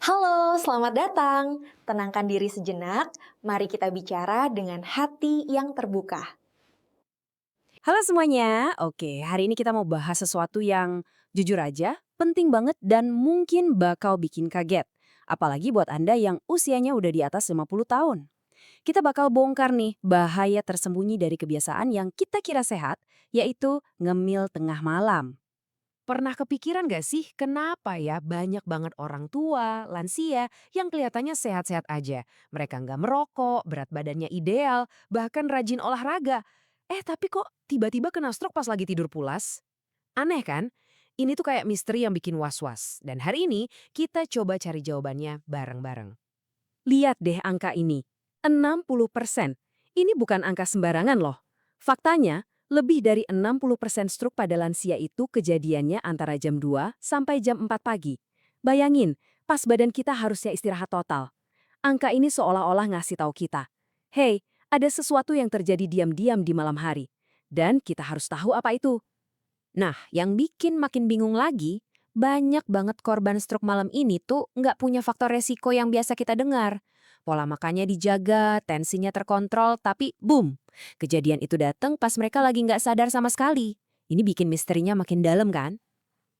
Halo, selamat datang. Tenangkan diri sejenak. Mari kita bicara dengan hati yang terbuka. Halo semuanya, oke hari ini kita mau bahas sesuatu yang jujur aja penting banget dan mungkin bakal bikin kaget. Apalagi buat Anda yang usianya udah di atas 50 tahun. Kita bakal bongkar nih bahaya tersembunyi dari kebiasaan yang kita kira sehat, yaitu ngemil tengah malam. Pernah kepikiran gak sih kenapa ya banyak banget orang tua, lansia yang kelihatannya sehat-sehat aja. Mereka nggak merokok, berat badannya ideal, bahkan rajin olahraga. Tapi kok tiba-tiba kena stroke pas lagi tidur pulas? Aneh kan? Ini tuh kayak misteri yang bikin was-was. Dan hari ini kita coba cari jawabannya bareng-bareng. Lihat deh angka ini, 60%. Ini bukan angka sembarangan loh. Faktanya, lebih dari 60% stroke pada lansia itu kejadiannya antara jam 2 sampai jam 4 pagi. Bayangin, pas badan kita harusnya istirahat total. Angka ini seolah-olah ngasih tahu kita, hey, ada sesuatu yang terjadi diam-diam di malam hari. Dan kita harus tahu apa itu. Nah, yang bikin makin bingung lagi, banyak banget korban stroke malam ini tuh nggak punya faktor resiko yang biasa kita dengar. Pola makannya dijaga, tensinya terkontrol, tapi boom! Kejadian itu datang pas mereka lagi nggak sadar sama sekali. Ini bikin misterinya makin dalam kan?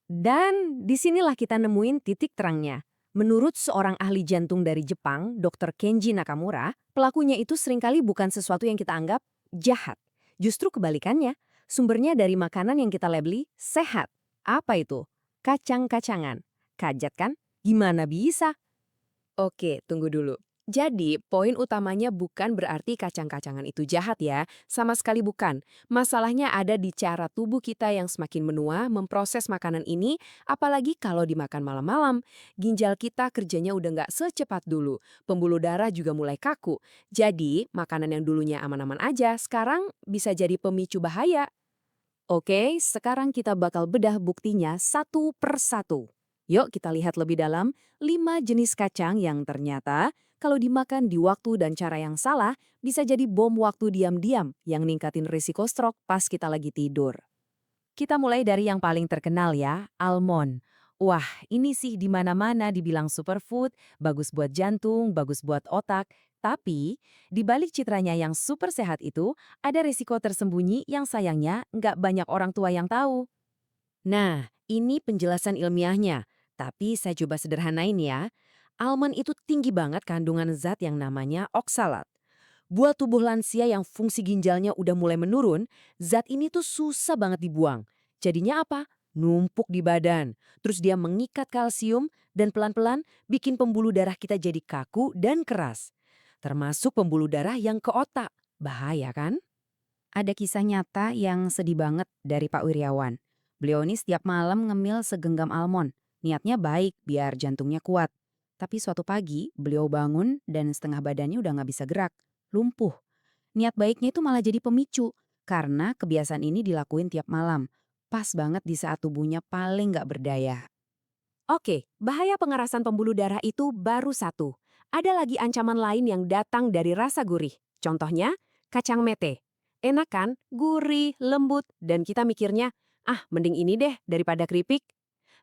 Dan disinilah kita nemuin titik terangnya. Menurut seorang ahli jantung dari Jepang, Dr. Kenji Nakamura, pelakunya itu seringkali bukan sesuatu yang kita anggap jahat. Justru kebalikannya, sumbernya dari makanan yang kita labeli sehat. Apa itu? Kacang-kacangan. Kajet kan? Gimana bisa? Oke, tunggu dulu. Jadi, poin utamanya bukan berarti kacang-kacangan itu jahat ya. Sama sekali bukan. Masalahnya ada di cara tubuh kita yang semakin menua memproses makanan ini, apalagi kalau dimakan malam-malam. Ginjal kita kerjanya udah nggak secepat dulu. Pembuluh darah juga mulai kaku. Jadi, makanan yang dulunya aman-aman aja, sekarang bisa jadi pemicu bahaya. Oke, sekarang kita bakal bedah buktinya satu per satu. Yuk kita lihat lebih dalam 5 jenis kacang yang ternyata kalau dimakan di waktu dan cara yang salah bisa jadi bom waktu diam-diam yang ningkatin risiko stroke pas kita lagi tidur. Kita mulai dari yang paling terkenal ya, almond. Wah, ini sih di mana-mana dibilang superfood, bagus buat jantung, bagus buat otak. Tapi, di balik citranya yang super sehat itu, ada risiko tersembunyi yang sayangnya nggak banyak orang tua yang tahu. Nah, ini penjelasan ilmiahnya. Tapi saya coba sederhanain ya. Almond itu tinggi banget kandungan zat yang namanya oksalat. Buat tubuh lansia yang fungsi ginjalnya udah mulai menurun, zat ini tuh susah banget dibuang. Jadinya apa? Numpuk di badan. Terus dia mengikat kalsium dan pelan-pelan bikin pembuluh darah kita jadi kaku dan keras. Termasuk pembuluh darah yang ke otak. Bahaya kan? Ada kisah nyata yang sedih banget dari Pak Wiryawan. Beliau ini setiap malam ngemil segenggam almond. Niatnya baik biar jantungnya kuat. Tapi suatu pagi beliau bangun dan setengah badannya udah nggak bisa gerak. Lumpuh. Niat baiknya itu malah jadi pemicu. Karena kebiasaan ini dilakuin tiap malam. Pas banget di saat tubuhnya paling nggak berdaya. Oke, bahaya pengerasan pembuluh darah itu baru satu. Ada lagi ancaman lain yang datang dari rasa gurih. Contohnya, kacang mete. Enak kan? Gurih, lembut, dan kita mikirnya, ah mending ini deh daripada keripik.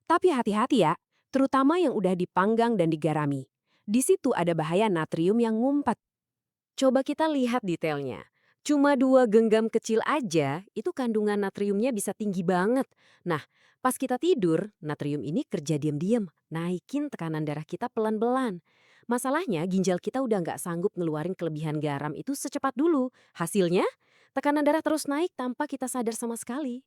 Tapi hati-hati ya, terutama yang udah dipanggang dan digarami. Di situ ada bahaya natrium yang ngumpet. Coba kita lihat detailnya. Cuma 2 genggam kecil aja, itu kandungan natriumnya bisa tinggi banget. Nah, pas kita tidur, natrium ini kerja diam-diam, naikin tekanan darah kita pelan-pelan. Masalahnya, ginjal kita udah nggak sanggup ngeluarin kelebihan garam itu secepat dulu. Hasilnya, tekanan darah terus naik tanpa kita sadar sama sekali.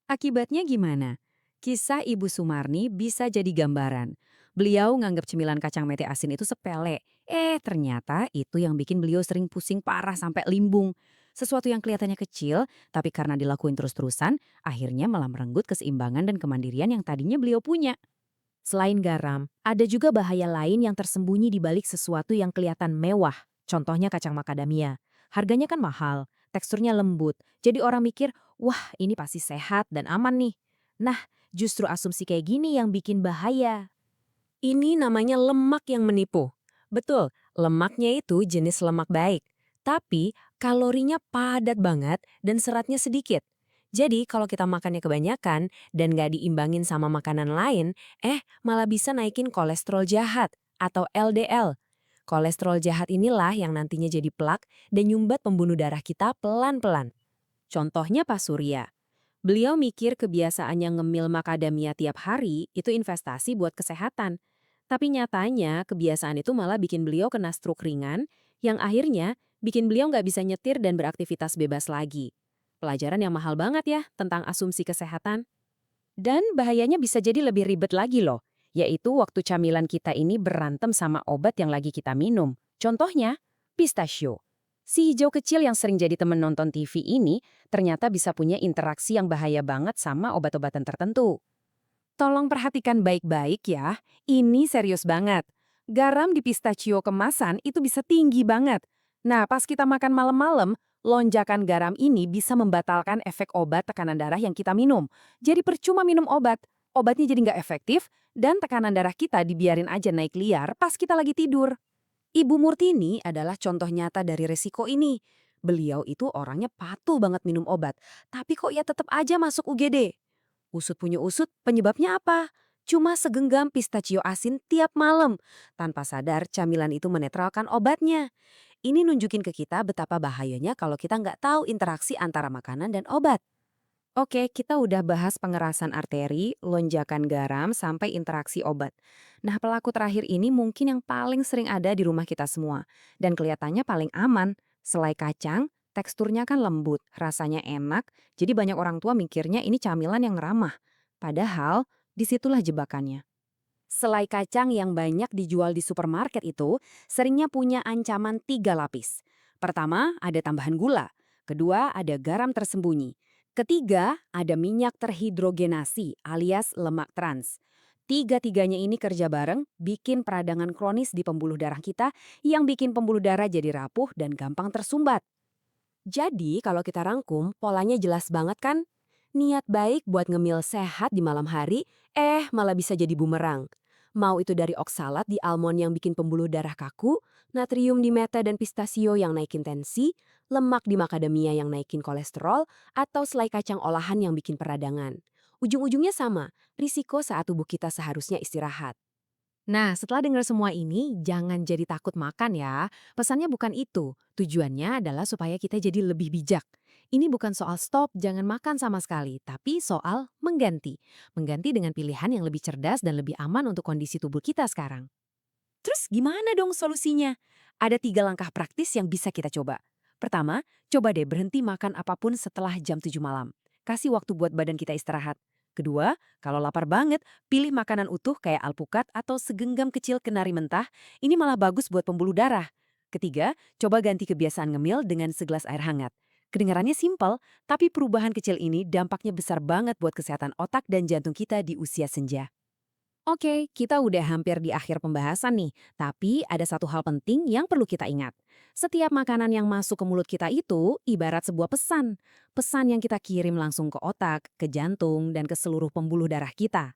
Akibatnya gimana? Kisah Ibu Sumarni bisa jadi gambaran. Beliau nganggap cemilan kacang mete asin itu sepele. Ternyata itu yang bikin beliau sering pusing parah sampai limbung. Sesuatu yang kelihatannya kecil, tapi karena dilakuin terus-terusan, akhirnya malah merenggut keseimbangan dan kemandirian yang tadinya beliau punya. Selain garam, ada juga bahaya lain yang tersembunyi di balik sesuatu yang kelihatan mewah. Contohnya kacang macadamia. Harganya kan mahal, teksturnya lembut. Jadi orang mikir, wah ini pasti sehat dan aman nih. Nah, justru asumsi kayak gini yang bikin bahaya. Ini namanya lemak yang menipu. Betul, lemaknya itu jenis lemak baik. Tapi kalorinya padat banget dan seratnya sedikit. Jadi kalau kita makannya kebanyakan dan nggak diimbangin sama makanan lain, malah bisa naikin kolesterol jahat. atau LDL. Kolesterol jahat inilah yang nantinya jadi plak dan nyumbat pembunuh darah kita pelan-pelan. Contohnya Pak Surya. Beliau mikir kebiasaannya ngemil macadamia tiap hari itu investasi buat kesehatan. Tapi nyatanya kebiasaan itu malah bikin beliau kena stroke ringan yang akhirnya bikin beliau nggak bisa nyetir dan beraktivitas bebas lagi. Pelajaran yang mahal banget ya tentang asumsi kesehatan. Dan bahayanya bisa jadi lebih ribet lagi loh, yaitu waktu camilan kita ini berantem sama obat yang lagi kita minum. Contohnya, pistachio. Si hijau kecil yang sering jadi temen nonton TV ini ternyata bisa punya interaksi yang bahaya banget sama obat-obatan tertentu. Tolong perhatikan baik-baik ya, ini serius banget. Garam di pistachio kemasan itu bisa tinggi banget. Nah, pas kita makan malam-malam, lonjakan garam ini bisa membatalkan efek obat tekanan darah yang kita minum. Jadi percuma minum obat, obatnya jadi nggak efektif, dan tekanan darah kita dibiarin aja naik liar pas kita lagi tidur. Ibu Murtini adalah contoh nyata dari resiko ini. Beliau itu orangnya patuh banget minum obat, tapi kok ya tetap aja masuk UGD. Usut punya usut, penyebabnya apa? Cuma segenggam pistachio asin tiap malam. Tanpa sadar, camilan itu menetralkan obatnya. Ini nunjukin ke kita betapa bahayanya kalau kita nggak tahu interaksi antara makanan dan obat. Oke, kita udah bahas pengerasan arteri, lonjakan garam, sampai interaksi obat. Nah, pelaku terakhir ini mungkin yang paling sering ada di rumah kita semua. Dan kelihatannya paling aman. Selai kacang, teksturnya kan lembut, rasanya enak, jadi banyak orang tua mikirnya ini camilan yang ramah. Padahal, disitulah jebakannya. Selai kacang yang banyak dijual di supermarket itu seringnya punya ancaman 3 lapis. Pertama, ada tambahan gula. Kedua, ada garam tersembunyi. Ketiga, ada minyak terhidrogenasi alias lemak trans. Tiga-tiganya ini kerja bareng bikin peradangan kronis di pembuluh darah kita yang bikin pembuluh darah jadi rapuh dan gampang tersumbat. Jadi kalau kita rangkum, polanya jelas banget kan? Niat baik buat ngemil sehat di malam hari, malah bisa jadi bumerang. Mau itu dari oksalat di almond yang bikin pembuluh darah kaku, natrium di meta dan pistachio yang naikin tensi, lemak di macadamia yang naikin kolesterol, atau selai kacang olahan yang bikin peradangan. Ujung-ujungnya sama, risiko saat tubuh kita seharusnya istirahat. Nah, setelah dengar semua ini, jangan jadi takut makan ya. Pesannya bukan itu. Tujuannya adalah supaya kita jadi lebih bijak. Ini bukan soal stop, jangan makan sama sekali, tapi soal mengganti. Mengganti dengan pilihan yang lebih cerdas dan lebih aman untuk kondisi tubuh kita sekarang. Terus gimana dong solusinya? Ada 3 langkah praktis yang bisa kita coba. Pertama, coba deh berhenti makan apapun setelah jam 7 malam. Kasih waktu buat badan kita istirahat. Kedua, kalau lapar banget, pilih makanan utuh kayak alpukat atau segenggam kecil kenari mentah. Ini malah bagus buat pembuluh darah. Ketiga, coba ganti kebiasaan ngemil dengan segelas air hangat. Kedengarannya simpel, tapi perubahan kecil ini dampaknya besar banget buat kesehatan otak dan jantung kita di usia senja. Oke, kita udah hampir di akhir pembahasan nih, tapi ada satu hal penting yang perlu kita ingat. Setiap makanan yang masuk ke mulut kita itu ibarat sebuah pesan. Pesan yang kita kirim langsung ke otak, ke jantung, dan ke seluruh pembuluh darah kita.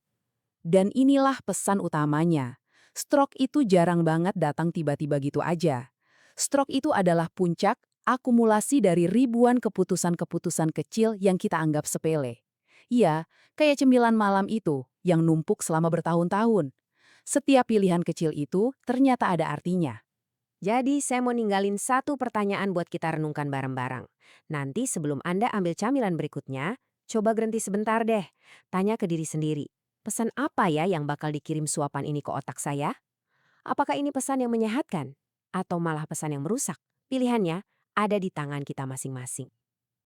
Dan inilah pesan utamanya. Stroke itu jarang banget datang tiba-tiba gitu aja. Stroke itu adalah puncak akumulasi dari ribuan keputusan-keputusan kecil yang kita anggap sepele. Iya, kayak cemilan malam itu yang numpuk selama bertahun-tahun. Setiap pilihan kecil itu ternyata ada artinya. Jadi saya mau ninggalin satu pertanyaan buat kita renungkan bareng-bareng. Nanti sebelum Anda ambil camilan berikutnya, coba berhenti sebentar deh. Tanya ke diri sendiri, pesan apa ya yang bakal dikirim suapan ini ke otak saya? Apakah ini pesan yang menyehatkan? Atau malah pesan yang merusak? Pilihannya ada di tangan kita masing-masing.